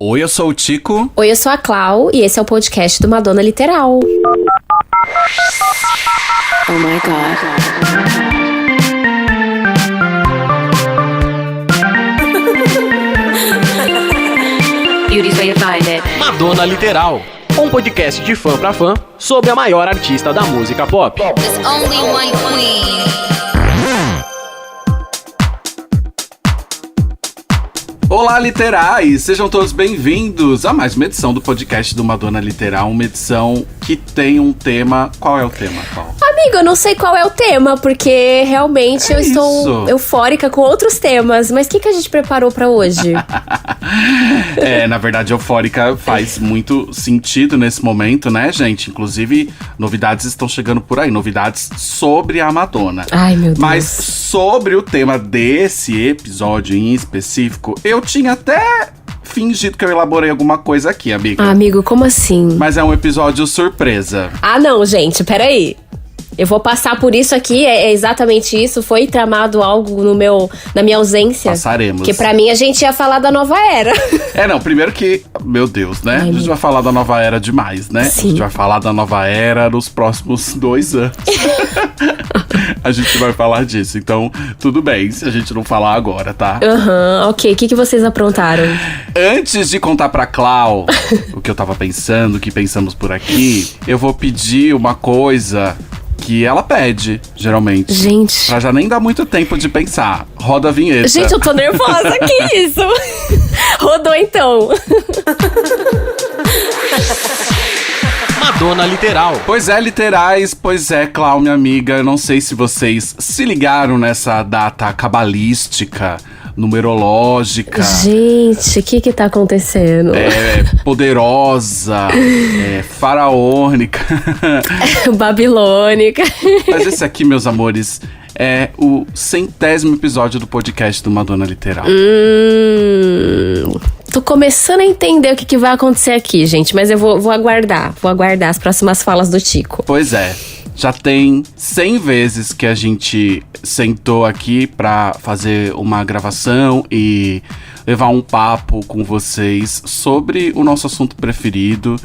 Oi, eu sou o Tico. Oi, eu sou a Clau e esse é o podcast do Madonna Literal. Oh my God. Beauty's way to find it. Madonna Literal, um podcast de fã pra fã sobre a maior artista da música pop. There's only one queen. Olá, literais! Sejam todos bem-vindos a mais uma edição do podcast do Madonna Literal. Uma edição que tem um tema... Qual é o tema, Paulo? Amigo, eu não sei qual é o tema, porque realmente eu estou eufórica com outros temas. Mas o que a gente preparou pra hoje? Na verdade, eufórica faz muito sentido nesse momento, né, gente? Inclusive, novidades estão chegando por aí. Novidades sobre a Madonna. Ai, meu Deus. Mas sobre o tema desse episódio em específico, eu tinha até fingido que eu elaborei alguma coisa aqui, amiga. Amigo, como assim? Mas é um episódio surpresa. Ah, não, gente, peraí. Eu vou passar por isso aqui, é exatamente isso. Foi tramado algo na minha ausência. Passaremos. Que pra mim a gente ia falar da nova era. Não, primeiro que, meu Deus, né? Ai, a gente vai falar da nova era demais, né? Sim. A gente vai falar da nova era nos próximos 2 anos. A gente vai falar disso, então tudo bem se a gente não falar agora, tá? Ok. O que vocês aprontaram? Antes de contar pra Clau o que eu tava pensando, o que pensamos por aqui, eu vou pedir uma coisa que ela pede, geralmente. Gente. Pra já nem dar muito tempo de pensar. Roda a vinheta. Gente, eu tô nervosa, que isso? Rodou então. Madonna Literal. Pois é, literais, pois é, Clau, minha amiga. Eu não sei se vocês se ligaram nessa data cabalística, numerológica. Gente, o que tá acontecendo? Poderosa, faraônica. Babilônica. Mas esse aqui, meus amores, é o 100º episódio do podcast do Madonna Literal. Tô começando a entender o que vai acontecer aqui, gente. Mas eu vou aguardar. Vou aguardar as próximas falas do Tico. Pois é. Já tem 100 vezes que a gente sentou aqui pra fazer uma gravação e levar um papo com vocês sobre o nosso assunto preferido.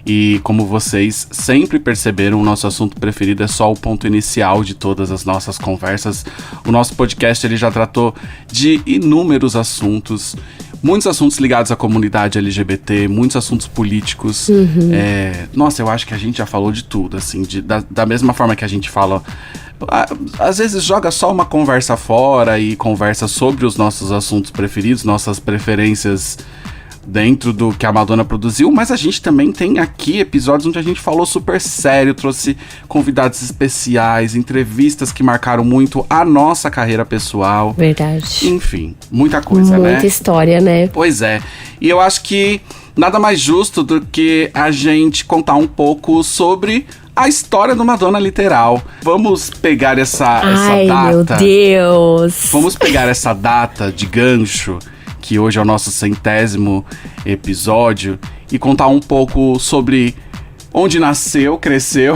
E como vocês sempre perceberam, o nosso assunto preferido é só o ponto inicial de todas as nossas conversas. O nosso podcast ele já tratou de inúmeros assuntos. Muitos assuntos ligados à comunidade LGBT, muitos assuntos políticos. Nossa, eu acho que a gente já falou de tudo, assim. Da mesma forma que a gente fala... Às vezes joga só uma conversa fora e conversa sobre os nossos assuntos preferidos, nossas preferências dentro do que a Madonna produziu, mas a gente também tem aqui episódios onde a gente falou super sério, trouxe convidados especiais, entrevistas que marcaram muito a nossa carreira pessoal. Verdade. Enfim, muita coisa, né? Muita história, né? Pois é. E eu acho que nada mais justo do que a gente contar um pouco sobre a história do Madonna Literal. Vamos pegar essa data. Ai, meu Deus. Vamos pegar essa data de gancho, que hoje é o nosso 100º episódio, e contar um pouco sobre onde nasceu, cresceu,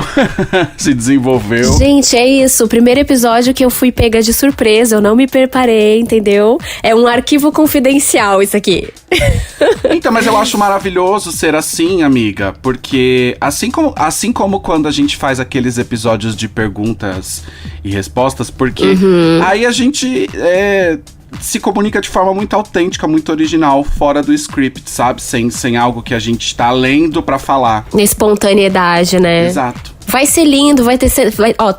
se desenvolveu. Gente, é isso. O primeiro episódio que eu fui pega de surpresa. Eu não me preparei, entendeu? É um arquivo confidencial isso aqui. Então, mas eu acho maravilhoso ser assim, amiga. Porque assim como quando a gente faz aqueles episódios de perguntas e respostas, porque aí a gente... se comunica de forma muito autêntica, muito original, fora do script, sabe? Sem algo que a gente tá lendo pra falar. Espontaneidade, né? Exato. Vai ser lindo,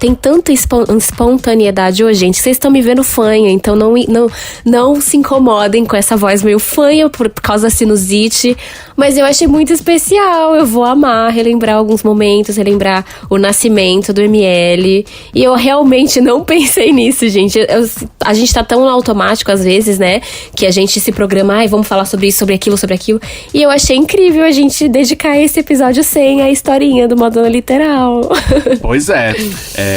tem tanta espontaneidade hoje, gente. Vocês estão me vendo fanha, então não se incomodem com essa voz meio fanha por causa da sinusite. Mas eu achei muito especial, eu vou amar relembrar alguns momentos, relembrar o nascimento do ML. E eu realmente não pensei nisso, gente. A gente tá tão no automático às vezes, né? Que a gente se programa, vamos falar sobre isso, sobre aquilo, sobre aquilo. E eu achei incrível a gente dedicar esse episódio 100 à historinha do Madonna Literal. Pois é,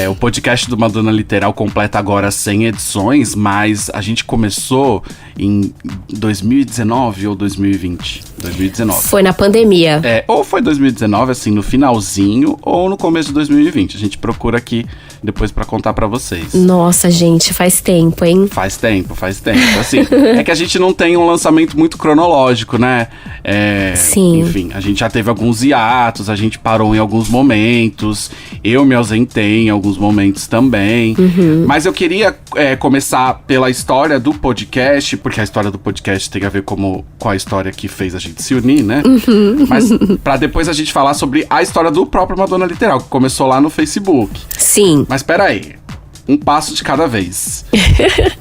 o podcast do Madonna Literal completa agora 100 edições, mas a gente começou em 2019 ou 2020? 2019. Foi na pandemia. Ou foi 2019, assim, no finalzinho, ou no começo de 2020. A gente procura aqui depois pra contar pra vocês. Nossa, gente, faz tempo, hein? Faz tempo. Assim, é que a gente não tem um lançamento muito cronológico, né? Sim. Enfim, a gente já teve alguns hiatos, a gente parou em alguns momentos. Eu me ausentei em alguns momentos também. Mas eu queria começar pela história do podcast, porque a história do podcast tem a ver com a história que fez a gente se unir, né? Mas pra depois a gente falar sobre a história do próprio Madonna Literal, que começou lá no Facebook. Sim. Mas peraí, um passo de cada vez.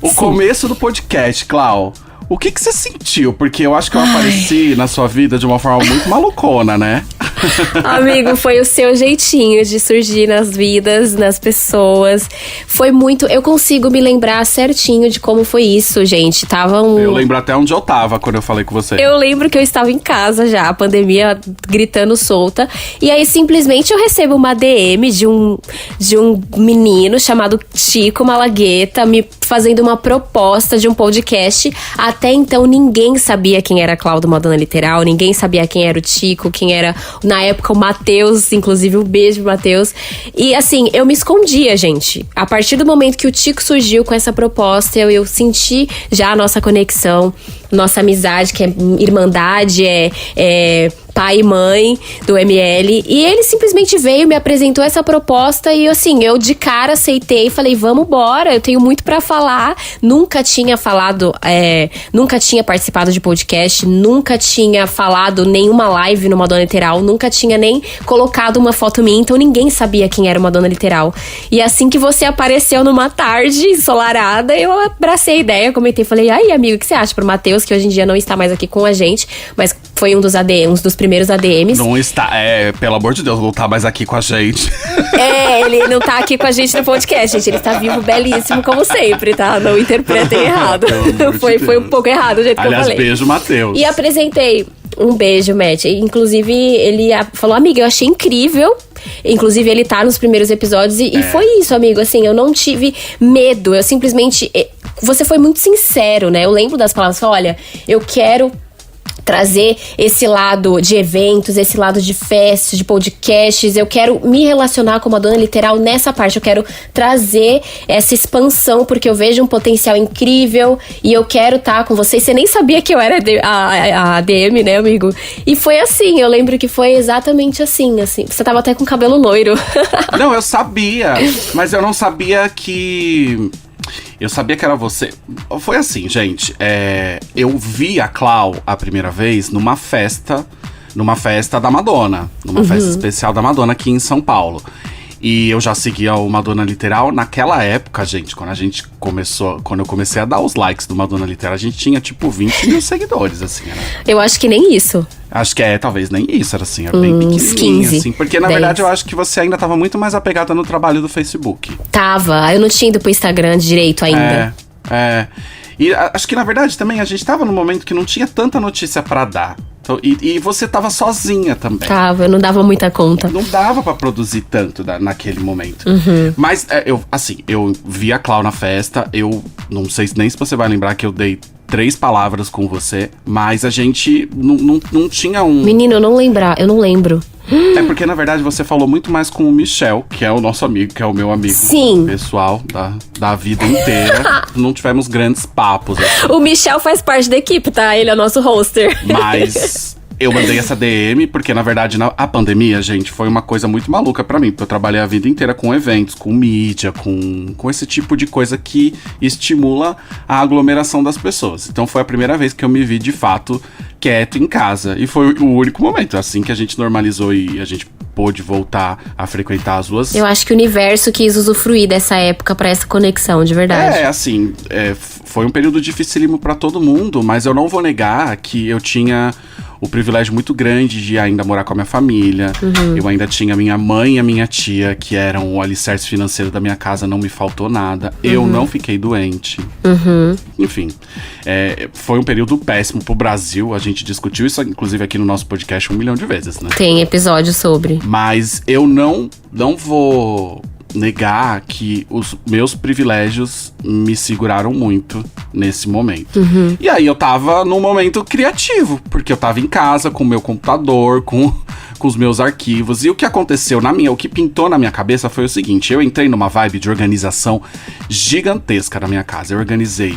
O começo do podcast, Clau, o que você sentiu? Porque eu acho que eu apareci na sua vida de uma forma muito malucona, né? Amigo, foi o seu jeitinho de surgir nas vidas, nas pessoas. Foi muito... Eu consigo me lembrar certinho de como foi isso, gente. Eu lembro até onde eu tava quando eu falei com você. Eu lembro que eu estava em casa já, a pandemia gritando solta. E aí, simplesmente, eu recebo uma DM de um menino chamado Chico Malagueta me fazendo uma proposta de um podcast. Até então, ninguém sabia quem era a Cláudia Madonna Literal, ninguém sabia quem era o Chico, quem era, na época, o Matheus, inclusive um beijo pro Matheus. E assim, eu me escondia, gente. A partir do momento que o Chico surgiu com essa proposta, eu senti já a nossa conexão, nossa amizade, que é irmandade, é pai e mãe do ML. E ele simplesmente veio, me apresentou essa proposta e assim, eu de cara aceitei, falei, vamos embora, eu tenho muito pra falar. Nunca tinha falado, nunca tinha participado de podcast, nunca tinha falado nenhuma live no Madonna Literal, nunca tinha nem colocado uma foto minha, então ninguém sabia quem era o Madonna Literal. E assim que você apareceu numa tarde ensolarada, eu abracei a ideia, comentei, falei, aí amigo, o que você acha pro Matheus, que hoje em dia não está mais aqui com a gente, mas foi um dos primeiros ADMs. Não está, pelo amor de Deus, não tá mais aqui com a gente. Ele não tá aqui com a gente no podcast, gente. Ele está vivo, belíssimo, como sempre, tá? Não interpretem errado. Foi um pouco errado o jeito que eu falei. Beijo, Matheus. E apresentei. Um beijo, Matt. Inclusive, ele falou, amiga, eu achei incrível. Inclusive, ele tá nos primeiros episódios. E foi isso, amigo. Assim, eu não tive medo. Eu simplesmente... Você foi muito sincero, né? Eu lembro das palavras. Olha, eu quero trazer esse lado de eventos, esse lado de festas, de podcasts. Eu quero me relacionar com a Madonna Literal nessa parte. Eu quero trazer essa expansão, porque eu vejo um potencial incrível e eu quero estar com vocês. Você nem sabia que eu era a ADM, né, amigo? E foi assim, eu lembro que foi exatamente assim. Você tava até com cabelo loiro. Não, eu sabia, mas eu não sabia que... Eu sabia que era você. Foi assim, gente. Eu vi a Clau a primeira vez numa festa da Madonna. Numa festa especial da Madonna aqui em São Paulo. E eu já seguia o Madonna Literal. Naquela época, gente, quando eu comecei a dar os likes do Madonna Literal, a gente tinha tipo 20 mil seguidores, assim, né? Eu acho que nem isso. Acho que talvez nem isso, era assim, era bem pequenininho, 15, assim. Porque, na 10. verdade, eu acho que você ainda tava muito mais apegada no trabalho do Facebook. Tava, eu não tinha ido pro Instagram direito ainda. E acho que, na verdade, também a gente tava num momento que não tinha tanta notícia pra dar. Então, e você tava sozinha também. Tava, eu não dava muita conta. Não dava pra produzir tanto naquele momento. Mas, eu vi a Clau na festa. Eu não sei nem se você vai lembrar que eu dei 3 palavras com você. Mas a gente não tinha um... Menino, eu não lembro. É porque, na verdade, você falou muito mais com o Michel, que é o nosso amigo, que é o meu amigo pessoal da vida inteira. Não tivemos grandes papos. Assim. O Michel faz parte da equipe, tá? Ele é nosso hoster. Mas eu mandei essa DM porque, na verdade, a pandemia, gente, foi uma coisa muito maluca pra mim. Porque eu trabalhei a vida inteira com eventos, com mídia, com esse tipo de coisa que estimula a aglomeração das pessoas. Então foi a primeira vez que eu me vi, de fato, quieto em casa. E foi o único momento, assim que a gente normalizou e a gente pôde voltar a frequentar as ruas. Eu acho que o universo quis usufruir dessa época pra essa conexão, de verdade. Foi um período dificílimo pra todo mundo, mas eu não vou negar que eu tinha o privilégio muito grande de ainda morar com a minha família. Eu ainda tinha minha mãe e a minha tia, que eram o alicerce financeiro da minha casa, não me faltou nada. Eu não fiquei doente. Enfim, foi um período péssimo pro Brasil. A gente discutiu isso, inclusive, aqui no nosso podcast 1 milhão de vezes, né? Tem episódio sobre. Mas eu não vou negar que os meus privilégios me seguraram muito nesse momento. E aí eu tava num momento criativo, porque eu tava em casa com o meu computador, com com os meus arquivos. E o que aconteceu o que pintou na minha cabeça foi o seguinte: eu entrei numa vibe de organização gigantesca na minha casa. Eu organizei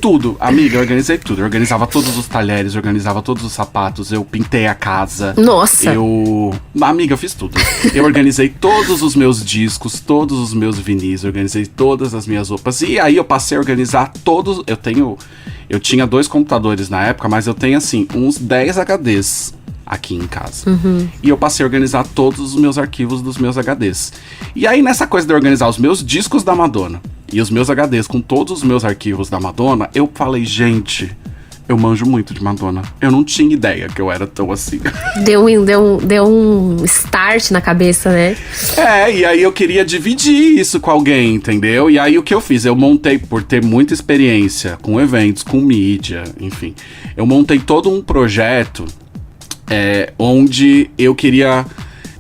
tudo, amiga, eu organizei tudo. Eu organizava todos os talheres, eu organizava todos os sapatos, eu pintei a casa. Nossa! Amiga, eu fiz tudo. Eu organizei todos os meus discos, todos os meus vinis, organizei todas as minhas roupas. E aí eu passei a organizar todos. Eu tinha 2 computadores na época, mas eu tenho assim, uns 10 HDs aqui em casa. E eu passei a organizar todos os meus arquivos dos meus HDs. E aí, nessa coisa de organizar os meus discos da Madonna e os meus HDs com todos os meus arquivos da Madonna, eu falei, gente, eu manjo muito de Madonna. Eu não tinha ideia que eu era tão assim. Deu um start na cabeça, né? E aí eu queria dividir isso com alguém, entendeu? E aí o que eu fiz? Eu montei, por ter muita experiência com eventos, com mídia, enfim. Eu montei todo um projeto onde eu queria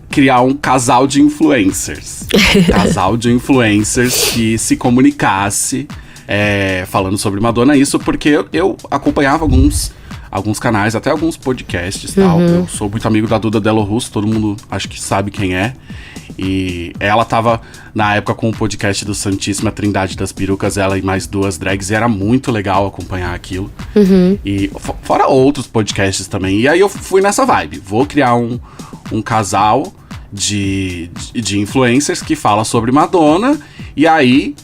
criar um casal de influencers. Casal de influencers que se comunicasse falando sobre Madonna. Isso porque eu acompanhava alguns canais, até alguns podcasts e tal. Eu sou muito amigo da Duda Delo Russo, todo mundo acho que sabe quem é. E ela tava, na época, com o podcast do Santíssima Trindade das Perucas, ela e mais 2 drags, e era muito legal acompanhar aquilo. E fora outros podcasts também. E aí eu fui nessa vibe, vou criar um casal de influencers que fala sobre Madonna, e aí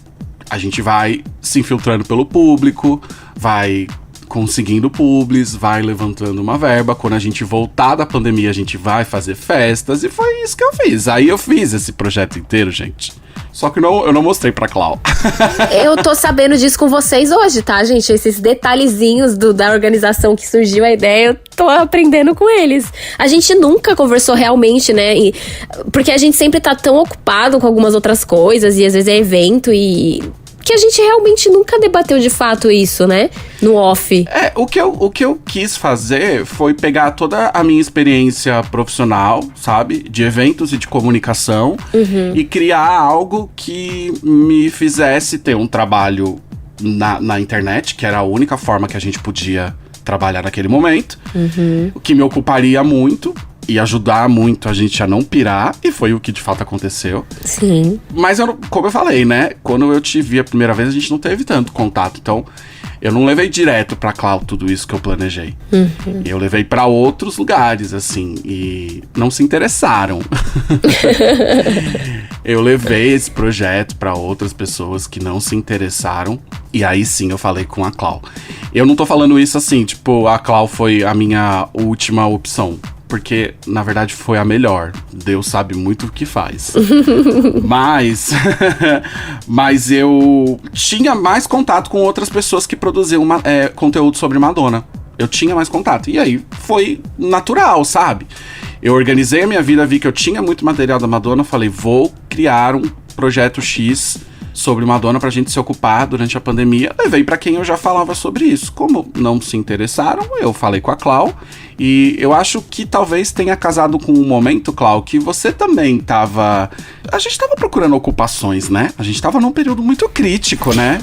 a gente vai se infiltrando pelo público, vai conseguindo publis, vai levantando uma verba. Quando a gente voltar da pandemia, a gente vai fazer festas. E foi isso que eu fiz. Aí eu fiz esse projeto inteiro, gente. Só que eu não mostrei pra Clau. Eu tô sabendo disso com vocês hoje, tá, gente? Esses detalhezinhos da organização que surgiu a ideia, eu tô aprendendo com eles. A gente nunca conversou realmente, né? Porque a gente sempre tá tão ocupado com algumas outras coisas. E às vezes é evento e... que a gente realmente nunca debateu de fato isso, né? No off. O que eu quis fazer foi pegar toda a minha experiência profissional, sabe? De eventos e de comunicação. E criar algo que me fizesse ter um trabalho na internet, que era a única forma que a gente podia trabalhar naquele momento. O que me ocuparia muito e ajudar muito a gente a não pirar, e foi o que de fato aconteceu. Sim. Mas, como eu falei, né? Quando eu te vi a primeira vez, a gente não teve tanto contato. Então, eu não levei direto pra Clau tudo isso que eu planejei. Eu levei pra outros lugares, assim, e não se interessaram. Eu levei esse projeto pra outras pessoas que não se interessaram. E aí sim eu falei com a Clau. Eu não tô falando isso assim, tipo, a Clau foi a minha última opção. Porque, na verdade, foi a melhor. Deus sabe muito o que faz. Mas eu tinha mais contato com outras pessoas que produziam conteúdo sobre Madonna. Eu tinha mais contato. E aí, foi natural, sabe? Eu organizei a minha vida, vi que eu tinha muito material da Madonna. Falei, vou criar um projeto X sobre Madonna pra gente se ocupar durante a pandemia. Levei pra quem eu já falava sobre isso. Como não se interessaram, eu falei com a Clau. E eu acho que talvez tenha casado com um momento, Clau, que você também tava... A gente tava procurando ocupações, né? A gente tava num período muito crítico, né?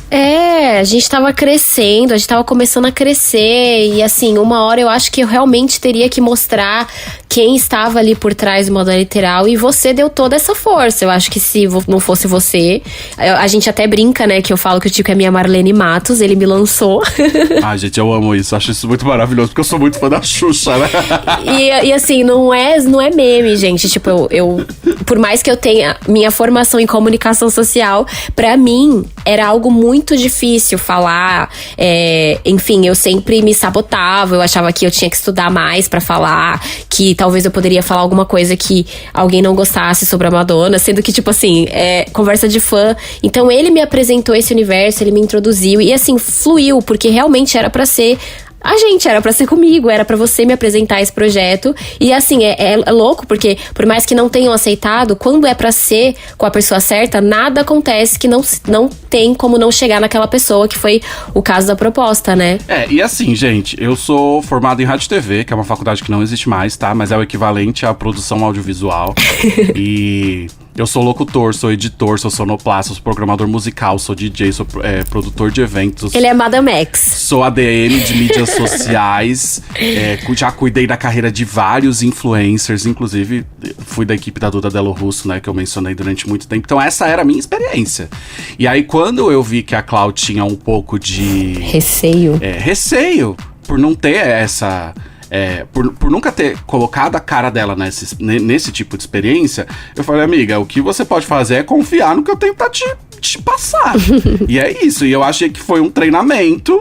A gente tava crescendo, a gente tava começando a crescer. E assim, uma hora eu acho que eu realmente teria que mostrar quem estava ali por trás do Madonna Literal. E você deu toda essa força. Eu acho que se não fosse você... A gente até brinca, né? Que eu falo que o Tico é minha Marlene Matos. Ele me lançou. Ai, gente, eu amo isso. Acho isso muito maravilhoso. Porque eu sou muito fã da Xuxa. E assim, não é meme, gente. Tipo, eu por mais que eu tenha minha formação em comunicação social, pra mim era algo muito difícil falar. Enfim, eu sempre me sabotava. Eu achava que eu tinha que estudar mais pra falar, que talvez eu poderia falar alguma coisa que alguém não gostasse sobre a Madonna, sendo que, tipo assim, conversa de fã. Então ele me apresentou esse universo, ele me introduziu e assim, fluiu, porque realmente era pra ser a gente, era pra ser comigo, era pra você me apresentar esse projeto. E assim, é louco, porque por mais que não tenham aceitado, quando é pra ser com a pessoa certa, nada acontece que não tem como não chegar naquela pessoa, que foi o caso da proposta, né? E assim, gente, eu sou formado em Rádio e TV, que é uma faculdade que não existe mais, tá? Mas é o equivalente à produção audiovisual. E Eu sou locutor, sou editor, sou sonoplasta, sou programador musical, sou DJ, sou produtor de eventos. Ele é Madame X. Sou ADM de mídias sociais, já cuidei da carreira de vários influencers, inclusive fui da equipe da Duda Delo Russo, né, que eu mencionei durante muito tempo. Então essa era a minha experiência. E aí quando eu vi que a Clau tinha um pouco de... Receio, por não ter essa... por nunca ter colocado a cara dela nesse tipo de experiência, eu falei, amiga, o que você pode fazer é confiar no que eu tenho pra te passar. E é isso, e eu achei que foi um treinamento,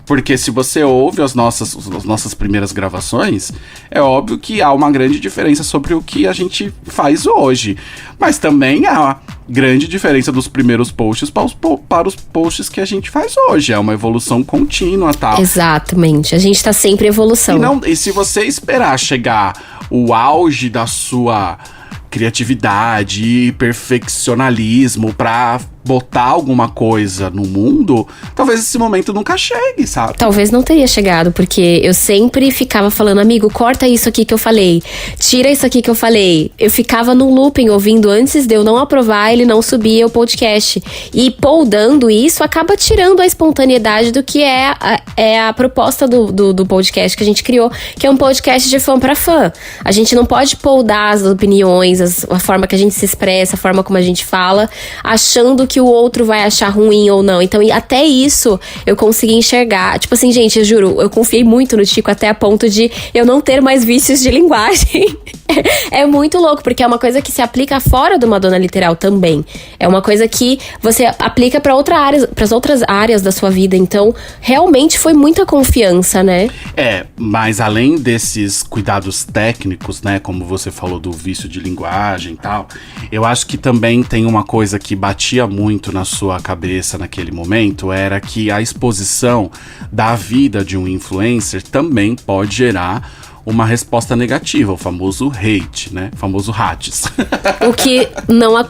porque se você ouve as nossas primeiras gravações, é óbvio que há uma grande diferença sobre o que a gente faz hoje. Mas também há grande diferença dos primeiros posts para os posts que a gente faz hoje. É uma evolução contínua, tal. Exatamente, a gente tá sempre em evolução. E se você esperar chegar o auge da sua criatividade e perfeccionalismo pra botar alguma coisa no mundo, talvez esse momento nunca chegue, sabe? Talvez não teria chegado, porque eu sempre ficava falando, amigo, corta isso aqui que eu falei, tira isso aqui que eu falei. Eu ficava num looping ouvindo antes de eu não aprovar, ele não subia o podcast. E poldando isso, acaba tirando a espontaneidade do que é a proposta do podcast que a gente criou, que é um podcast de fã pra fã. A gente não pode poldar as opiniões, a forma que a gente se expressa, a forma como a gente fala, achando que o outro vai achar ruim ou não. Então, até isso eu consegui enxergar. Tipo assim, gente, eu juro, eu confiei muito no Tico até a ponto de eu não ter mais vícios de linguagem. É muito louco, porque é uma coisa que se aplica fora do Madonna Literal também. É uma coisa que você aplica para as outras áreas da sua vida. Então, realmente foi muita confiança, né? Mas além desses cuidados técnicos, né, como você falou do vício de linguagem e tal, eu acho que também tem uma coisa que batia muito na sua cabeça naquele momento, era que a exposição da vida de um influencer também pode gerar uma resposta negativa, o famoso hate, né? O famoso hates.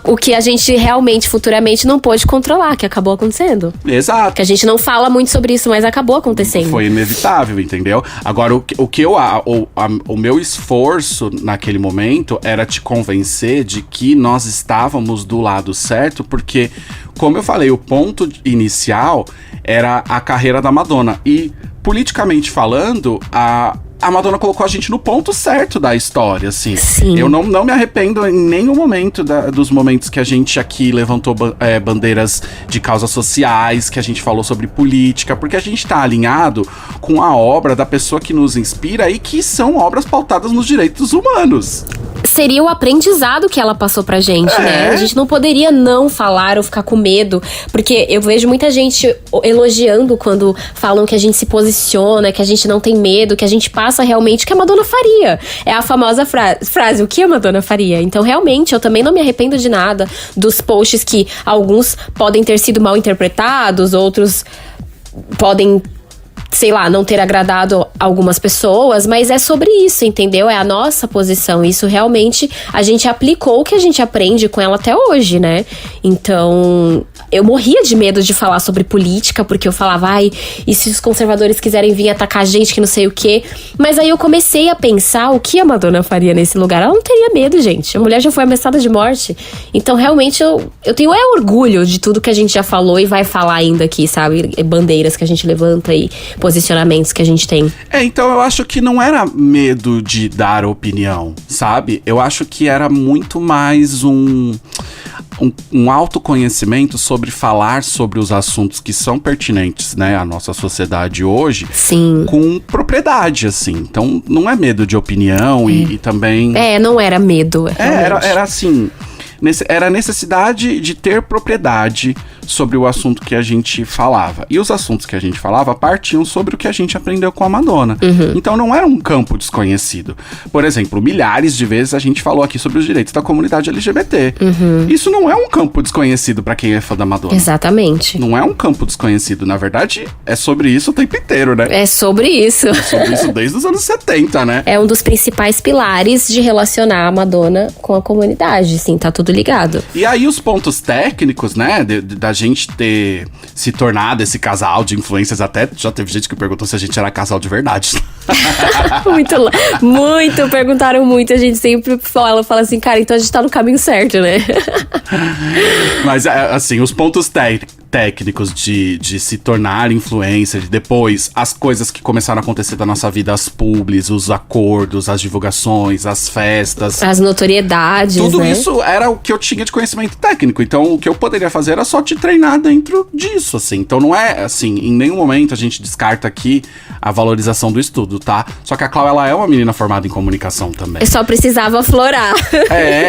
O que a gente realmente, futuramente, não pôde controlar, que acabou acontecendo. Exato. Que a gente não fala muito sobre isso, mas acabou acontecendo. Foi inevitável, entendeu? Agora, o meu esforço naquele momento era te convencer de que nós estávamos do lado certo, porque, como eu falei, o ponto inicial era a carreira da Madonna. E, politicamente falando, a Madonna colocou a gente no ponto certo da história, assim. Sim. Eu não me arrependo em nenhum momento dos momentos que a gente aqui levantou bandeiras de causas sociais, que a gente falou sobre política, porque a gente tá alinhado com a obra da pessoa que nos inspira e que são obras pautadas nos direitos humanos. Seria o aprendizado que ela passou pra gente, né? A gente não poderia não falar ou ficar com medo, porque eu vejo muita gente elogiando quando falam que a gente se posiciona, que a gente não tem medo, que a gente passa realmente o que a Madonna faria. É a famosa frase, o que a Madonna faria? Então, realmente, eu também não me arrependo de nada dos posts que alguns podem ter sido mal interpretados, outros podem, sei lá, não ter agradado algumas pessoas, mas é sobre isso, entendeu? É a nossa posição. Isso realmente, a gente aplicou o que a gente aprende com ela até hoje, né? Então, eu morria de medo de falar sobre política, porque eu falava, e se os conservadores quiserem vir atacar a gente, que não sei o quê. Mas aí eu comecei a pensar o que a Madonna faria nesse lugar. Ela não teria medo, gente. A mulher já foi ameaçada de morte. Então, realmente, eu tenho orgulho de tudo que a gente já falou e vai falar ainda aqui, sabe? Bandeiras que a gente levanta e posicionamentos que a gente tem. Então eu acho que não era medo de dar opinião, sabe? Eu acho que era muito mais um autoconhecimento sobre falar sobre os assuntos que são pertinentes, né, à nossa sociedade hoje. Sim. Com propriedade, assim. Então não é medo de opinião e também... não era medo. Era assim... Era a necessidade de ter propriedade sobre o assunto que a gente falava. E os assuntos que a gente falava partiam sobre o que a gente aprendeu com a Madonna. Uhum. Então não era um campo desconhecido. Por exemplo, milhares de vezes a gente falou aqui sobre os direitos da comunidade LGBT. Uhum. Isso não é um campo desconhecido pra quem é fã da Madonna. Exatamente. Não é um campo desconhecido. Na verdade, é sobre isso o tempo inteiro, né? É sobre isso. É sobre isso desde os anos 70, né? É um dos principais pilares de relacionar a Madonna com a comunidade, sim, tá tudo ligado. E aí os pontos técnicos, né, da gente ter se tornado esse casal de influencers, até já teve gente que perguntou se a gente era casal de verdade. muito, perguntaram muito, a gente sempre fala assim, cara, então a gente tá no caminho certo, né? Mas, assim, os pontos técnicos de se tornar influencer, depois as coisas que começaram a acontecer da nossa vida, as publis, os acordos, as divulgações, as festas. As notoriedades, tudo né? isso era o que eu tinha de conhecimento técnico. Então, o que eu poderia fazer era só te treinar dentro disso, assim. Então, não é, assim, em nenhum momento a gente descarta aqui a valorização do estudo, tá? Só que a Clau, ela é uma menina formada em comunicação também. Eu só precisava aflorar.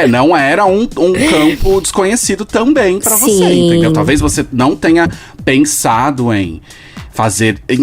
Não era um campo desconhecido também pra você, entendeu? Talvez você não tenha pensado em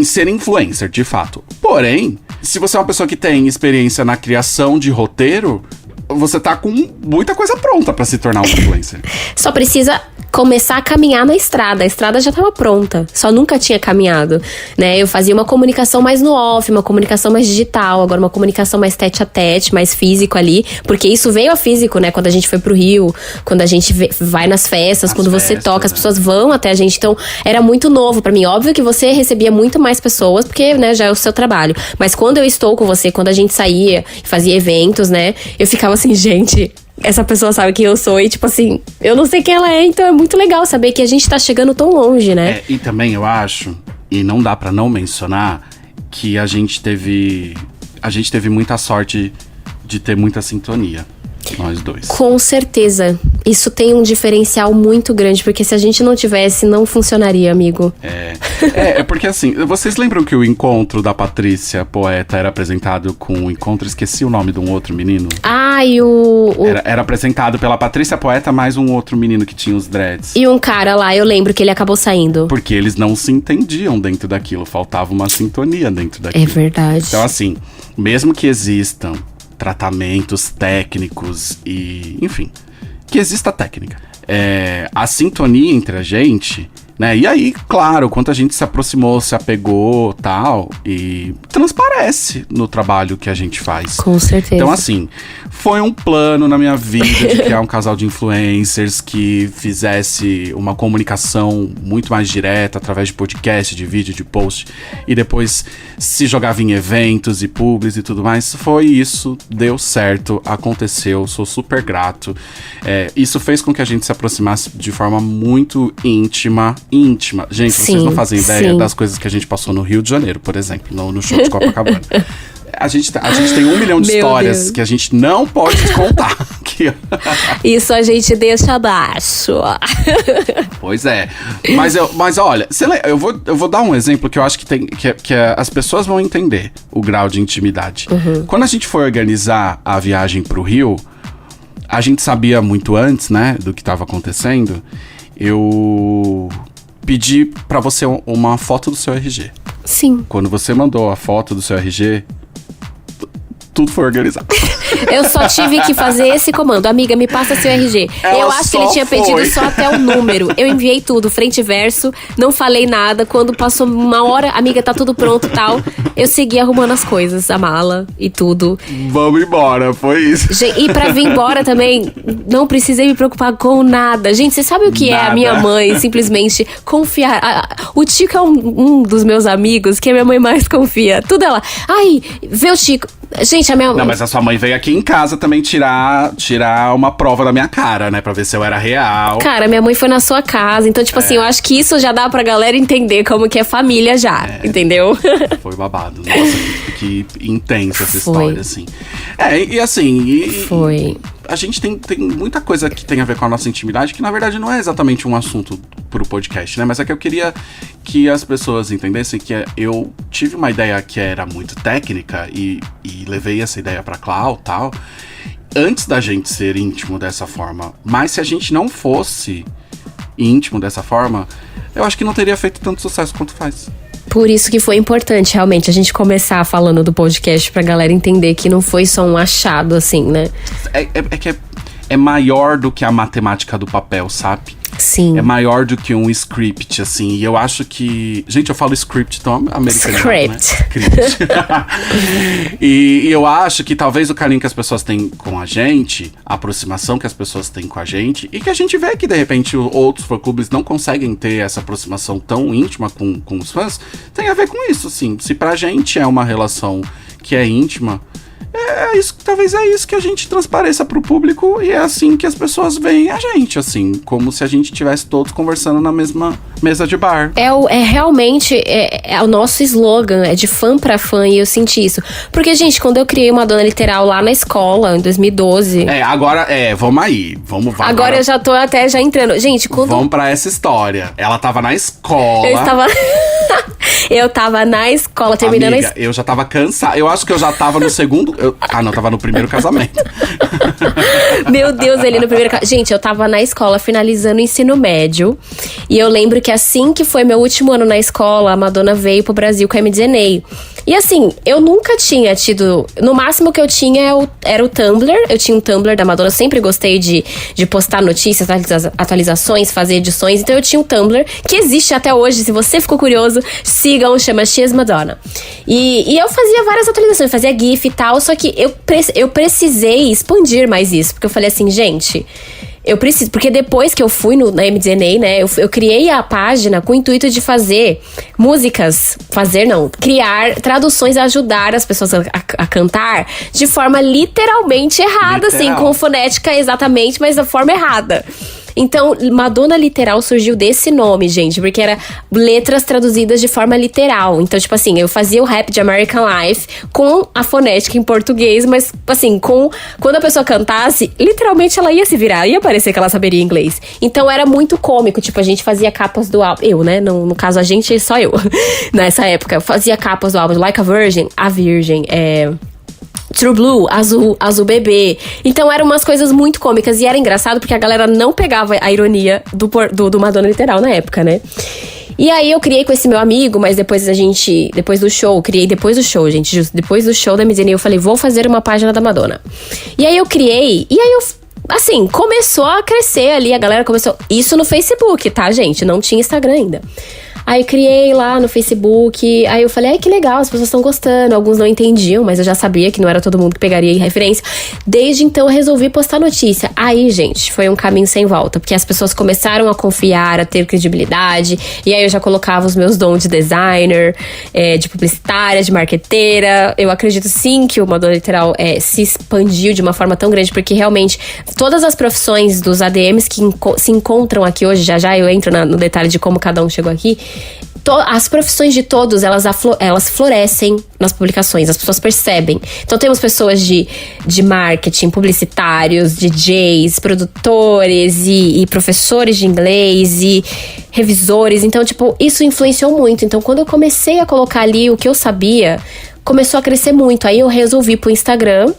ser influencer, de fato. Porém, se você é uma pessoa que tem experiência na criação de roteiro, você tá com muita coisa pronta pra se tornar um influencer. Só precisa começar a caminhar na estrada. A estrada já estava pronta, só nunca tinha caminhado, né? Eu fazia uma comunicação mais no off, uma comunicação mais digital, agora uma comunicação mais tete a tete, mais físico ali, porque isso veio a físico, né? Quando a gente foi pro Rio, quando a gente vai nas festas, quando você toca, as pessoas vão até a gente, então era muito novo pra mim. Óbvio que você recebia muito mais pessoas, porque, né, já é o seu trabalho, mas quando eu estou com você, quando a gente saía e fazia eventos, né, eu ficava assim, gente, essa pessoa sabe quem eu sou e, tipo assim, eu não sei quem ela é, então é muito legal saber que a gente tá chegando tão longe, né? E também eu acho, e não dá pra não mencionar, que a gente teve muita sorte de ter muita sintonia, nós dois. Com certeza. Isso tem um diferencial muito grande, porque se a gente não tivesse, não funcionaria, amigo. É porque assim, vocês lembram que o encontro da Patrícia Poeta era apresentado com o encontro, esqueci o nome de um outro menino? E Era apresentado pela Patrícia Poeta mais um outro menino que tinha os dreads. E um cara lá, eu lembro que ele acabou saindo. Porque eles não se entendiam dentro daquilo, faltava uma sintonia dentro daquilo. É verdade. Então assim, mesmo que existam tratamentos técnicos e, enfim, que exista técnica. A sintonia entre a gente, né? E aí, claro, quanto a gente se aproximou, se apegou, tal, e transparece no trabalho que a gente faz. Com certeza. Então, assim, foi um plano na minha vida de criar um casal de influencers que fizesse uma comunicação muito mais direta através de podcast, de vídeo, de post, e depois se jogava em eventos e publis e tudo mais. Foi isso, deu certo, aconteceu, sou super grato. Isso fez com que a gente se aproximasse de forma muito íntima. Gente, vocês não fazem ideia das coisas que a gente passou no Rio de Janeiro, por exemplo, no show de Copacabana. A gente tem 1 milhão de histórias que a gente não pode contar aqui. Isso a gente deixa abaixo. Pois é. Mas olha, eu vou dar um exemplo que eu acho que as pessoas vão entender o grau de intimidade. Quando a gente foi organizar a viagem pro Rio, a gente sabia muito antes, né, do que estava acontecendo. Eu pedi pra você uma foto do seu RG. Sim. Quando você mandou a foto do seu RG, tudo foi organizado. Eu só tive que fazer esse comando. Amiga, me passa seu RG. Eu acho que ele tinha pedido só até o número. Eu enviei tudo, frente e verso. Não falei nada. Quando passou 1 hora, amiga, tá tudo pronto e tal. Eu segui arrumando as coisas, a mala e tudo. Vamos embora, foi isso. E pra vir embora também, não precisei me preocupar com nada. Gente, você sabe o que é a minha mãe simplesmente confiar? O Tico é um dos meus amigos que a minha mãe mais confia. Tudo ela. Ai, vê o Tico. Gente, a minha... Não, mas a sua mãe veio aqui em casa também tirar uma prova da minha cara, né? Pra ver se eu era real. Cara, minha mãe foi na sua casa. Então, tipo assim, eu acho que isso já dá pra galera entender como que é família já. Entendeu? Foi babado. Nossa, que intensa essa história, assim. E assim... Foi. A gente tem muita coisa que tem a ver com a nossa intimidade, que na verdade não é exatamente um assunto pro podcast, né? Mas é que eu queria que as pessoas entendessem que eu tive uma ideia que era muito técnica e levei essa ideia pra Clau e tal, antes da gente ser íntimo dessa forma. Mas se a gente não fosse íntimo dessa forma, eu acho que não teria feito tanto sucesso quanto faz. Por isso que foi importante, realmente, a gente começar falando do podcast pra galera entender que não foi só um achado, assim, né? É que é maior do que a matemática do papel, sabe? Sim. É maior do que um script, assim. E eu acho que... Gente, eu falo script tão americano, né? Script. E eu acho que talvez o carinho que as pessoas têm com a gente, a aproximação que as pessoas têm com a gente, e que a gente vê que, de repente, outros fã-clubes não conseguem ter essa aproximação tão íntima com os fãs, tem a ver com isso, assim. Se pra gente é uma relação que é íntima... talvez é isso que a gente transpareça pro público e é assim que as pessoas veem a gente, assim, como se a gente estivesse todos conversando na mesma mesa de bar. Realmente o nosso slogan, é de fã pra fã, e eu senti isso. Porque, gente, quando eu criei Madonna Literal lá na escola, em 2012... vamos aí, vamos... Agora eu já tô até já entrando. Gente, quando... Vamos pra essa história. Ela tava na escola... Eu tava na escola, terminando Amiga, eu já tava cansada. Eu acho que eu já tava no segundo... tava no primeiro casamento. Meu Deus, ele no primeiro casamento. Gente, eu tava na escola, finalizando o ensino médio. E eu lembro que assim que foi meu último ano na escola, a Madonna veio pro Brasil com a MDNA. E assim, eu nunca tinha tido... No máximo que eu tinha era o Tumblr. Eu tinha um Tumblr da Madonna. Eu sempre gostei de postar notícias, atualizações, fazer edições. Então eu tinha um Tumblr, que existe até hoje. Se você ficou curioso, sigam, chama She's Madonna. E eu fazia várias atualizações, fazia GIF e tal. Só que eu precisei expandir mais isso. Porque eu falei assim, gente... Eu preciso, porque depois que eu fui na MDNA, né, eu criei a página com o intuito de fazer músicas, criar traduções, ajudar as pessoas a cantar de forma literalmente errada, assim, com fonética exatamente, mas da forma errada. Então, Madonna Literal surgiu desse nome, gente, porque era letras traduzidas de forma literal. Então, tipo assim, eu fazia o rap de American Life com a fonética em português, mas, assim, quando a pessoa cantasse, literalmente ela ia se virar, ia parecer que ela saberia inglês. Então, era muito cômico, tipo, a gente fazia capas do álbum, eu, né, no caso a gente, só eu, nessa época, eu fazia capas do álbum Like a Virgin, True Blue, azul bebê. Então eram umas coisas muito cômicas. E era engraçado porque a galera não pegava a ironia do Madonna Literal na época, né? E aí eu criei com esse meu amigo, mas depois do show, gente, depois do show da MDNA, eu falei, vou fazer uma página da Madonna. E aí eu criei, assim, começou a crescer ali, a galera começou... Isso no Facebook, tá, gente? Não tinha Instagram ainda. Aí eu criei lá no Facebook, aí eu falei, ai, que legal, as pessoas estão gostando. Alguns não entendiam, mas eu já sabia que não era todo mundo que pegaria referência. Desde então eu resolvi postar notícia. Aí, gente, foi um caminho sem volta, porque as pessoas começaram a confiar, a ter credibilidade. E aí eu já colocava os meus dons de designer, de publicitária, de marqueteira. Eu acredito sim que o Madonna Literal se expandiu de uma forma tão grande, porque realmente todas as profissões dos ADMs que se encontram aqui hoje, já eu entro no detalhe de como cada um chegou aqui. As profissões de todos, elas florescem nas publicações, as pessoas percebem. Então temos pessoas de marketing, publicitários, DJs, produtores e professores de inglês e revisores. Então, tipo, isso influenciou muito. Então, quando eu comecei a colocar ali o que eu sabia, começou a crescer muito. Aí eu resolvi pro Instagram.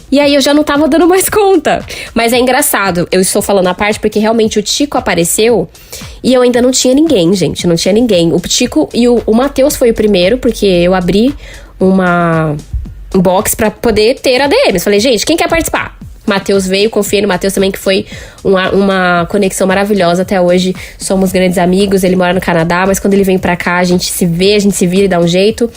E aí eu já não tava dando mais conta. Mas é engraçado, eu estou falando a parte porque realmente o Tico apareceu e eu ainda não tinha ninguém, gente. Não tinha ninguém. O Tico e o Matheus foi o primeiro, porque eu abri um box pra poder ter ADMs. Falei, gente, quem quer participar? Matheus veio, confiei no Matheus também, que foi uma conexão maravilhosa. Até hoje somos grandes amigos. Ele mora no Canadá, mas quando ele vem pra cá, a gente se vê, a gente se vira e dá um jeito.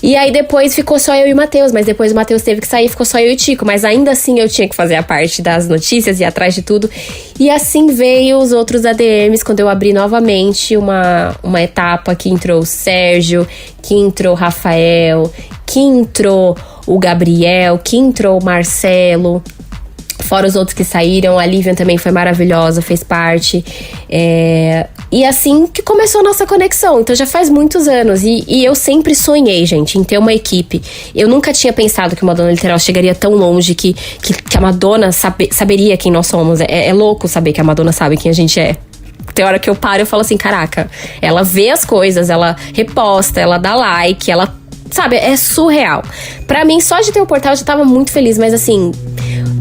E aí depois ficou só eu e o Matheus, mas depois o Matheus teve que sair, ficou só eu e o Tico. Mas ainda assim eu tinha que fazer a parte das notícias e ir atrás de tudo. E assim veio os outros ADMs, quando eu abri novamente uma etapa que entrou o Sérgio, que entrou o Rafael, que entrou o Gabriel, que entrou o Marcelo. Fora os outros que saíram, a Lívia também foi maravilhosa, fez parte. E assim que começou a nossa conexão. Então já faz muitos anos. E eu sempre sonhei, gente, em ter uma equipe. Eu nunca tinha pensado que o Madonna Literal chegaria tão longe, que a Madonna saberia quem nós somos. É louco saber que a Madonna sabe quem a gente é. Tem hora que eu paro e falo assim, caraca, ela vê as coisas, ela reposta, ela dá like, ela... Sabe, é surreal. Pra mim, só de ter o portal eu já tava muito feliz, mas assim...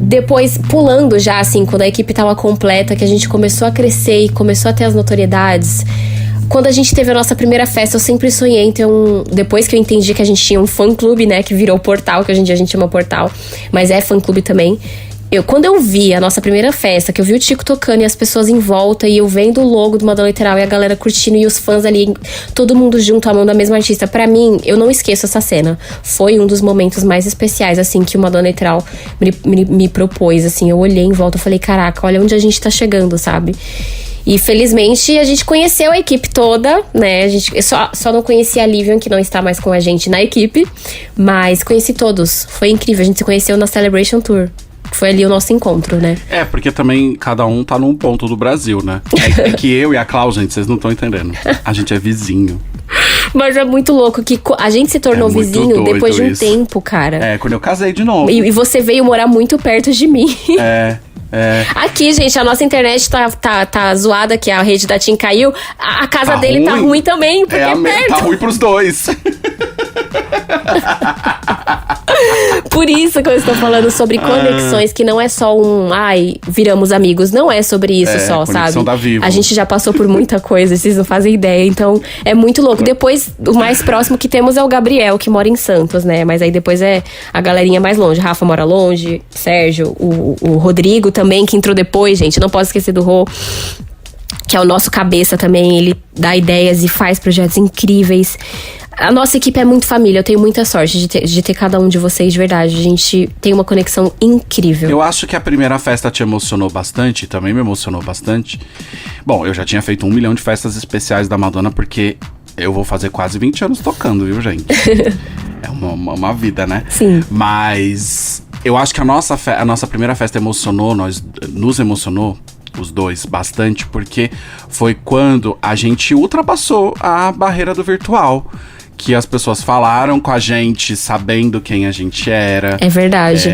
Depois, pulando já, assim, quando a equipe tava completa, que a gente começou a crescer e começou a ter as notoriedades. Quando a gente teve a nossa primeira festa, eu sempre sonhei em ter depois que eu entendi que a gente tinha um fã-clube, né, que virou portal, que hoje em dia a gente chama portal, mas é fã-clube também. Quando eu vi a nossa primeira festa, que eu vi o Tico tocando e as pessoas em volta, e eu vendo o logo do Madonna Literal e a galera curtindo e os fãs ali, todo mundo junto, amando a mesma artista. Pra mim, eu não esqueço essa cena. Foi um dos momentos mais especiais, assim, que o Madonna Literal me propôs, assim. Eu olhei em volta e falei, caraca, olha onde a gente tá chegando, sabe? E felizmente a gente conheceu a equipe toda, né? Eu só não conheci a Livian, que não está mais com a gente na equipe, mas conheci todos. Foi incrível, a gente se conheceu na Celebration Tour. Foi ali o nosso encontro, né? Porque também cada um tá num ponto do Brasil, né? É que eu e a Clau, gente, vocês não estão entendendo. A gente é vizinho. Mas é muito louco que a gente se tornou vizinho depois de um tempo, cara. Quando eu casei de novo. E você veio morar muito perto de mim. Aqui, gente, a nossa internet tá zoada, que a rede da TIM caiu. A casa dele ruim. Tá ruim também, porque é perto. Tá ruim pros dois. Por isso que eu estou falando sobre conexões, que não é só viramos amigos. Não é sobre isso só, sabe? Da Vivo. A gente já passou por muita coisa, vocês não fazem ideia. Então, é muito louco. Depois, o mais próximo que temos é o Gabriel, que mora em Santos, né? Mas aí depois é a galerinha mais longe. Rafa mora longe, Sérgio, o Rodrigo também, que entrou depois, gente. Não posso esquecer do Rô, que é o nosso cabeça também. Ele dá ideias e faz projetos incríveis. A nossa equipe é muito família, eu tenho muita sorte de ter cada um de vocês, de verdade. A gente tem uma conexão incrível. Eu acho que a primeira festa te emocionou bastante, também me emocionou bastante. Bom, eu já tinha feito 1 milhão de festas especiais da Madonna, porque eu vou fazer quase 20 anos tocando, viu, gente? É uma vida, né? Sim. Mas eu acho que a nossa primeira festa nos emocionou, os dois, bastante, porque foi quando a gente ultrapassou a barreira do virtual. Que as pessoas falaram com a gente, sabendo quem a gente era. É verdade.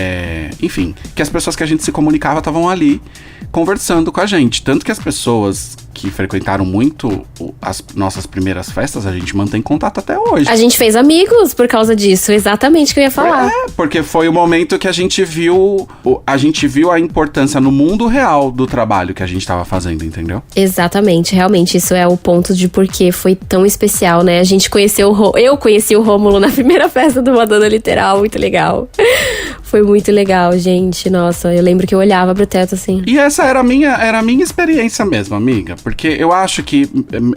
Enfim, que as pessoas que a gente se comunicava estavam ali conversando com a gente. Tanto que as pessoas que frequentaram muito as nossas primeiras festas, a gente mantém contato até hoje. A gente fez amigos por causa disso, exatamente o que eu ia falar. Porque foi o momento que a gente viu a importância no mundo real do trabalho que a gente estava fazendo, entendeu? Exatamente, realmente, isso é o ponto de por que foi tão especial, né? A gente eu conheci o Rômulo na primeira festa do Madonna Literal, muito legal. Foi muito legal, gente, nossa, eu lembro que eu olhava pro teto assim. E essa era a minha experiência mesmo, amiga. Porque eu acho que,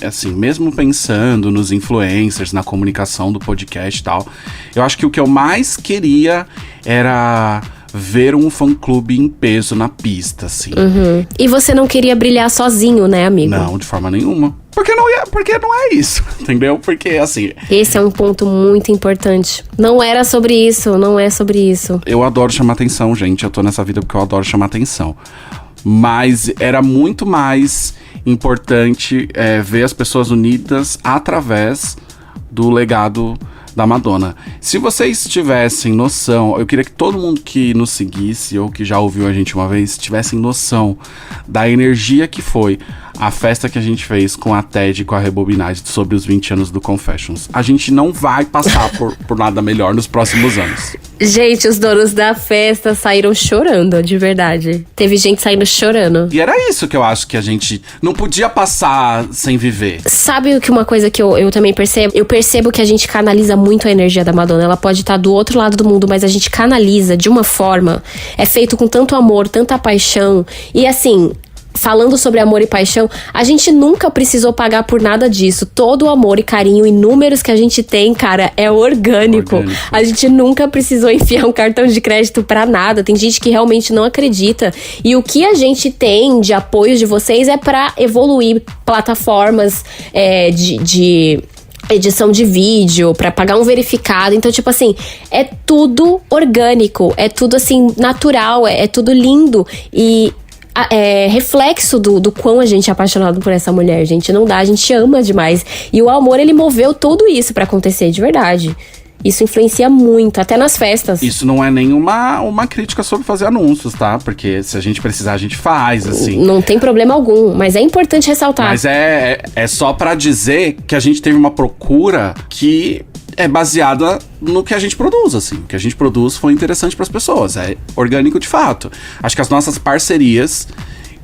assim, mesmo pensando nos influencers, na comunicação do podcast e tal, eu acho que o que eu mais queria era ver um fã-clube em peso na pista, assim. Uhum. E você não queria brilhar sozinho, né, amigo? Não, de forma nenhuma. Porque não é isso, entendeu? Porque, assim... Esse é um ponto muito importante. Não era sobre isso, não é sobre isso. Eu adoro chamar atenção, gente. Eu tô nessa vida porque eu adoro chamar atenção. Mas era muito mais importante ver as pessoas unidas através do legado da Madonna. Se vocês tivessem noção, eu queria que todo mundo que nos seguisse ou que já ouviu a gente uma vez tivessem noção da energia que foi a festa que a gente fez com a TED e com a Rebobinagem sobre os 20 anos do Confessions. A gente não vai passar por nada melhor nos próximos anos. Gente, os donos da festa saíram chorando, de verdade. Teve gente saindo chorando. E era isso que eu acho que a gente não podia passar sem viver. Sabe o que uma coisa que eu também percebo? Eu percebo que a gente canaliza muito a energia da Madonna. Ela pode estar do outro lado do mundo, mas a gente canaliza de uma forma. É feito com tanto amor, tanta paixão. E assim... Falando sobre amor e paixão, a gente nunca precisou pagar por nada disso. Todo o amor e carinho e números que a gente tem, cara, é orgânico. A gente nunca precisou enfiar um cartão de crédito pra nada. Tem gente que realmente não acredita. E o que a gente tem de apoio de vocês é pra evoluir plataformas de edição de vídeo, pra pagar um verificado. Então, tipo assim, é tudo orgânico. É tudo, assim, natural. É tudo lindo. E... reflexo do quão a gente é apaixonado por essa mulher, gente. Não dá, a gente ama demais. E o amor, ele moveu tudo isso pra acontecer, de verdade. Isso influencia muito, até nas festas. Isso não é nenhuma crítica sobre fazer anúncios, tá? Porque se a gente precisar, a gente faz, assim. Não tem problema algum, mas é importante ressaltar. Mas é só pra dizer que a gente teve uma procura que é baseada no que a gente produz, assim. O que a gente produz foi interessante pras pessoas, é orgânico de fato. Acho que as nossas parcerias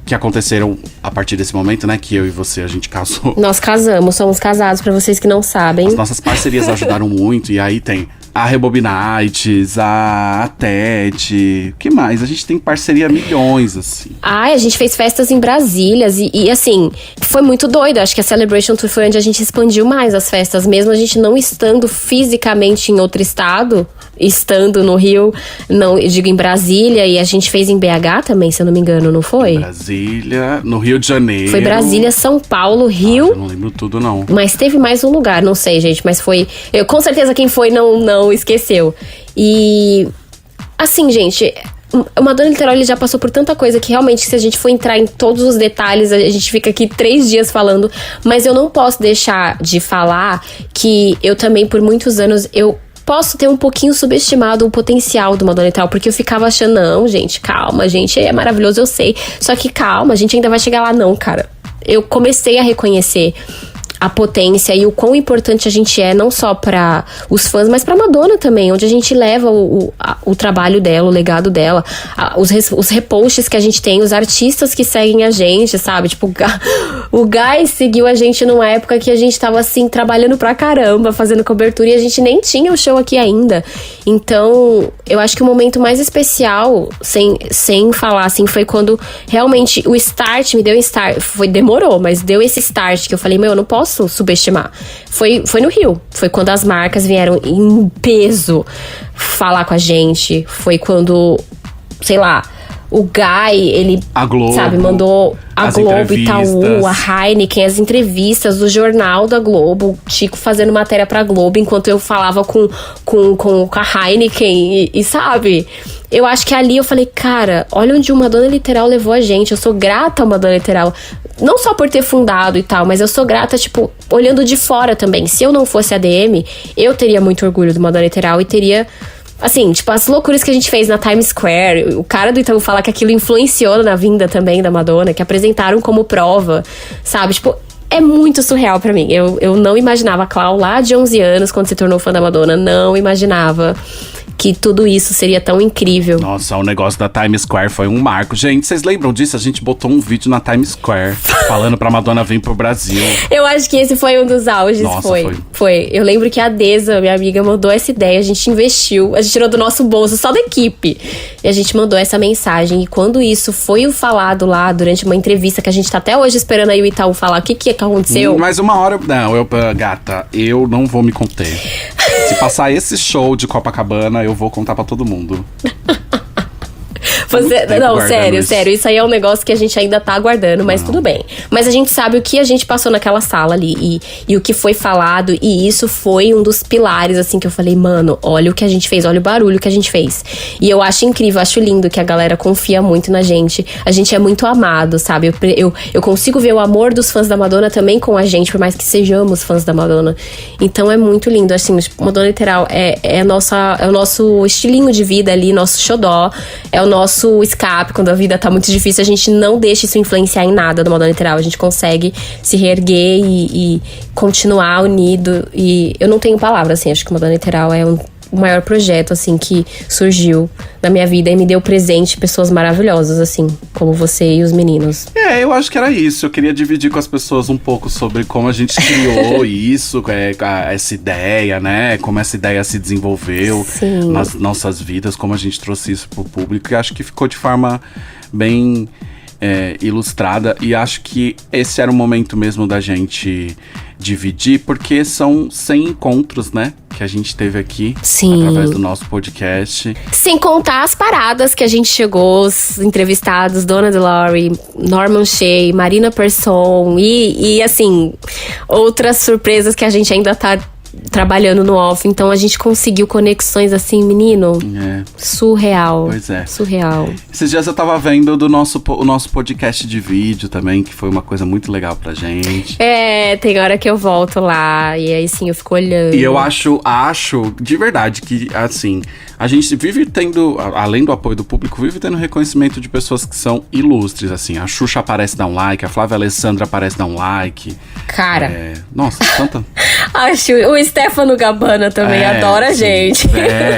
que aconteceram a partir desse momento, né? Que eu e você, a gente casou. Nós casamos, somos casados, pra vocês que não sabem. As nossas parcerias ajudaram muito. E aí tem a Rebobinites, a TED. O que mais? A gente tem parceria milhões, assim. Ai, a gente fez festas em Brasília e assim, foi muito doido. Acho que a Celebration Tour foi onde a gente expandiu mais as festas, mesmo a gente não estando fisicamente em outro estado, estando no Rio, não, eu digo em Brasília, e a gente fez em BH também, se eu não me engano, não foi? Brasília, no Rio de Janeiro. Foi Brasília, São Paulo, Rio. Eu não lembro tudo, não. Mas teve mais um lugar, não sei, gente, mas foi... com certeza quem foi não esqueceu. E... assim, gente... O Madonna Literal, ele já passou por tanta coisa que realmente, se a gente for entrar em todos os detalhes, a gente fica aqui 3 dias falando. Mas eu não posso deixar de falar que eu também, por muitos anos, eu posso ter um pouquinho subestimado o potencial do Madonna Literal, porque eu ficava achando, não, gente, calma, gente, é maravilhoso, eu sei. Só que calma, a gente ainda vai chegar lá, não, cara. Eu comecei a reconhecer a potência e o quão importante a gente é, não só para os fãs, mas pra Madonna também, onde a gente leva o trabalho dela, o legado dela, os reposts que a gente tem, os artistas que seguem a gente, sabe? Tipo, o Guy seguiu a gente numa época que a gente tava, assim, trabalhando pra caramba, fazendo cobertura, e a gente nem tinha o show aqui ainda. Então, eu acho que o momento mais especial, sem falar, assim, foi quando realmente o start, me deu um start, demorou, mas deu esse start, que eu falei, meu, eu não posso subestimar. Foi no Rio. Foi quando as marcas vieram em peso falar com a gente. Foi quando, sei lá, o Guy, ele, a Globo, sabe, mandou a Globo, Itaú, a Heineken, as entrevistas do jornal da Globo, o Chico fazendo matéria pra Globo, enquanto eu falava com a Heineken e sabe... Eu acho que ali eu falei, cara, olha onde o Madonna Literal levou a gente. Eu sou grata ao Madonna Literal. Não só por ter fundado e tal, mas eu sou grata, tipo, olhando de fora também. Se eu não fosse ADM, eu teria muito orgulho do Madonna Literal e teria... assim, tipo, as loucuras que a gente fez na Times Square. O cara do Itaú falar que aquilo influenciou na vinda também da Madonna, que apresentaram como prova, sabe? Tipo... é muito surreal pra mim. Eu não imaginava, a Clau, lá de 11 anos, quando se tornou fã da Madonna, não imaginava que tudo isso seria tão incrível. Nossa, o negócio da Times Square foi um marco. Gente, vocês lembram disso? A gente botou um vídeo na Times Square falando pra Madonna vir pro Brasil. Eu acho que esse foi um dos auges. Nossa, foi. Eu lembro que a Deza, minha amiga, mandou essa ideia. A gente investiu, a gente tirou do nosso bolso, só da equipe. E a gente mandou essa mensagem. E quando isso foi falado lá, durante uma entrevista, que a gente tá até hoje esperando aí o Itaú falar o que aconteceu. Mas uma hora... não, gata, eu não vou me conter. Se passar esse show de Copacabana, eu vou contar pra todo mundo. Não, sério, isso aí é um negócio que a gente ainda tá aguardando, mas tudo bem. Mas a gente sabe o que a gente passou naquela sala ali e o que foi falado, e isso foi um dos pilares, assim, que eu falei, mano, olha o que a gente fez, olha o barulho que a gente fez. E eu acho incrível, acho lindo que a galera confia muito na gente. A gente é muito amado, sabe? Eu consigo ver o amor dos fãs da Madonna também com a gente, por mais que sejamos fãs da Madonna. Então é muito lindo, assim, tipo, Madonna Literal é o nosso estilinho de vida ali, nosso xodó, é o nosso escape quando a vida tá muito difícil. A gente não deixa isso influenciar em nada do Madonna Literal. A gente consegue se reerguer e continuar unido. E eu não tenho palavras, assim. Acho que o Madonna Literal é o maior projeto, assim, que surgiu na minha vida e me deu presente pessoas maravilhosas, assim, como você e os meninos. Eu acho que era isso. Eu queria dividir com as pessoas um pouco sobre como a gente criou isso, essa ideia, né? Como essa ideia se desenvolveu nas nossas vidas, como a gente trouxe isso pro público. E acho que ficou de forma bem ilustrada. E acho que esse era o momento mesmo da gente dividir, porque são 100 encontros, né? Que a gente teve aqui. Sim. Através do nosso podcast. Sem contar as paradas que a gente chegou, os entrevistados, Donna DeLorean, Norman Shea, Marina Persson e assim, outras surpresas que a gente ainda tá trabalhando no off. Então a gente conseguiu conexões assim, menino, surreal. Pois é. Surreal. Esses dias eu tava vendo o nosso podcast de vídeo também, que foi uma coisa muito legal pra gente. Tem hora que eu volto lá e aí sim eu fico olhando. E eu acho de verdade que, assim, a gente vive tendo, além do apoio do público, vive tendo reconhecimento de pessoas que são ilustres, assim. A Xuxa aparece dar um like, a Flávia Alessandra aparece dar um like. Cara. Nossa, tanta... Acho o Stefano Gabbana também adora a sim, gente.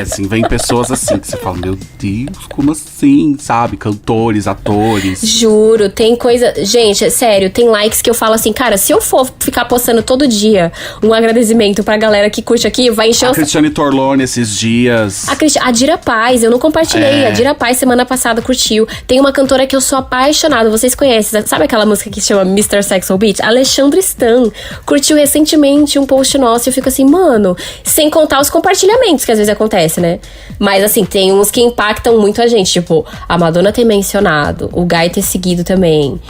Assim, vem pessoas assim que você fala, meu Deus, como assim, sabe? Cantores, atores. Juro, tem coisa... Gente, é sério, tem likes que eu falo assim, cara, se eu for ficar postando todo dia um agradecimento pra galera que curte aqui, vai encher A Cristiane Torlone esses dias. A Dira Paz, eu não compartilhei. A Dira Paz, semana passada, curtiu. Tem uma cantora que eu sou apaixonada, vocês conhecem. Sabe aquela música que se chama Mr. Sexual Beat? Alexandre Stan curtiu recentemente um post nosso e eu fico assim, mano, sem contar os compartilhamentos que às vezes acontece, né? Mas assim, tem uns que impactam muito a gente, tipo, a Madonna ter mencionado, o Guy ter seguido também,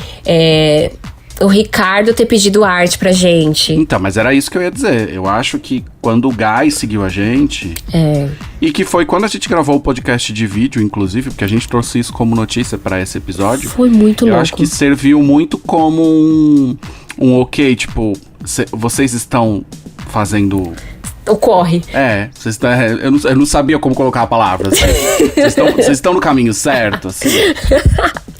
o Ricardo ter pedido arte pra gente. Então, mas era isso que eu ia dizer. Eu acho que quando o Guy seguiu a gente... E que foi quando a gente gravou o podcast de vídeo, inclusive, porque a gente trouxe isso como notícia pra esse episódio. Foi muito louco. Eu acho que serviu muito como um ok, tipo... Vocês estão fazendo... Ocorre. Vocês estão... Eu não sabia como colocar a palavra, assim. Vocês estão no caminho certo, assim.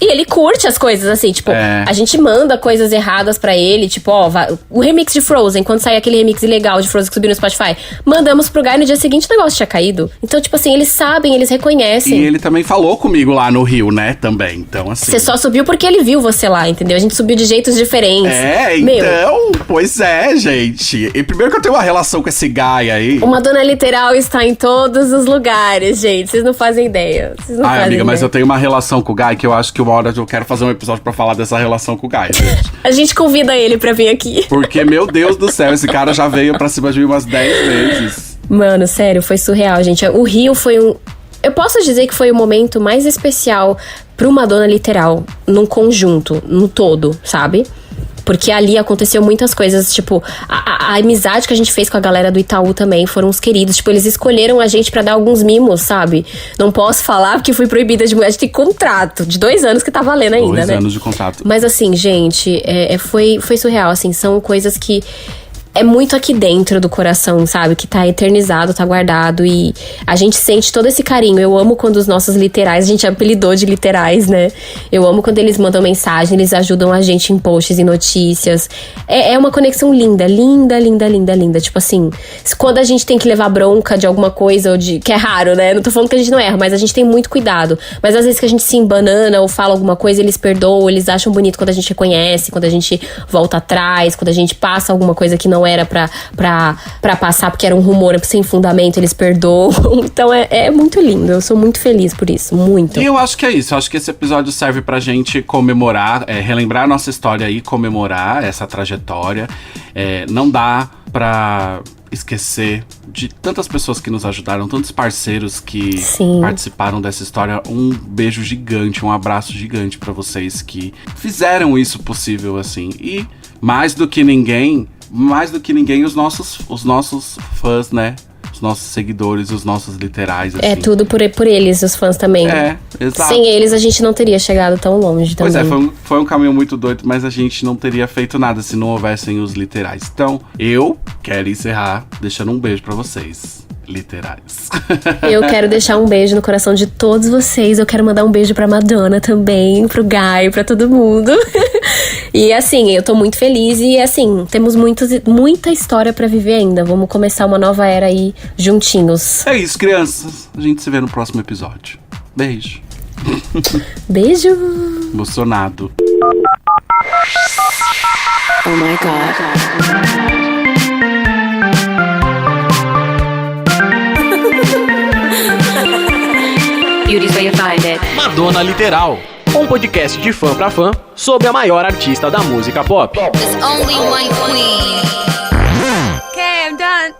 E ele curte as coisas, assim, tipo, a gente manda coisas erradas pra ele, tipo, ó, o remix de Frozen, quando sair aquele remix ilegal de Frozen que subiu no Spotify, mandamos pro Guy, no dia seguinte o negócio tinha caído. Então, tipo assim, eles sabem, eles reconhecem. E ele também falou comigo lá no Rio, né, também, então assim... Você só subiu porque ele viu você lá, entendeu? A gente subiu de jeitos diferentes. Então, pois é, gente. E primeiro que eu tenho uma relação com esse Guy aí... O Madonna Literal está em todos os lugares, gente, vocês não fazem ideia. Amiga, mas eu tenho uma relação com o Guy que eu acho que uma hora eu quero fazer um episódio pra falar dessa relação com o Guy, gente. A gente convida ele pra vir aqui. Porque, meu Deus do céu, esse cara já veio pra cima de mim umas 10 vezes. Mano, sério, foi surreal, gente. O Rio foi eu posso dizer que foi o momento mais especial pro Madonna Literal, num conjunto, no todo, sabe? Porque ali aconteceu muitas coisas, tipo, a amizade que a gente fez com a galera do Itaú também foram uns queridos. Tipo, eles escolheram a gente pra dar alguns mimos, sabe? Não posso falar porque fui proibida de... A gente tem contrato de 2 anos que tá valendo ainda, 2 né? 2 anos de contrato. Mas assim, gente, foi surreal, assim. São coisas que... É muito aqui dentro do coração, sabe? Que tá eternizado, tá guardado. E a gente sente todo esse carinho. Eu amo quando os nossos literais, a gente apelidou de literais, né? Eu amo quando eles mandam mensagem, eles ajudam a gente em posts e notícias. É uma conexão linda, linda, linda, linda, linda. Tipo assim, quando a gente tem que levar bronca de alguma coisa, que é raro, né? Não tô falando que a gente não erra, mas a gente tem muito cuidado. Mas às vezes que a gente se embanana ou fala alguma coisa, eles perdoam, eles acham bonito quando a gente reconhece, quando a gente volta atrás, quando a gente passa alguma coisa que não era pra passar, porque era um rumor sem fundamento, eles perdoam. Então é muito lindo, eu sou muito feliz por isso, muito. E eu acho que é isso, eu acho que esse episódio serve pra gente comemorar, relembrar a nossa história e comemorar essa trajetória. Não dá pra esquecer de tantas pessoas que nos ajudaram, tantos parceiros que participaram dessa história. Um beijo gigante, um abraço gigante pra vocês que fizeram isso possível, assim. E mais do que ninguém, os nossos fãs, né? Os nossos seguidores, os nossos literais, assim. É tudo por eles, os fãs também. Exato. Sem eles, a gente não teria chegado tão longe também. Pois foi um caminho muito doido, mas a gente não teria feito nada se não houvessem os literais. Então, eu quero encerrar deixando um beijo pra vocês. Literais. Eu quero deixar um beijo no coração de todos vocês. Eu quero mandar um beijo pra Madonna também, pro Guy, pra todo mundo. E assim, eu tô muito feliz. E assim, temos muita história pra viver ainda. Vamos começar uma nova era aí juntinhos. É isso, crianças. A gente se vê no próximo episódio. Beijo. Beijo. Emocionado. Oh my God. Beauty's where you find it. Madonna Literal, um podcast de fã pra fã sobre a maior artista da música pop. There's only one queen. Okay, I'm done.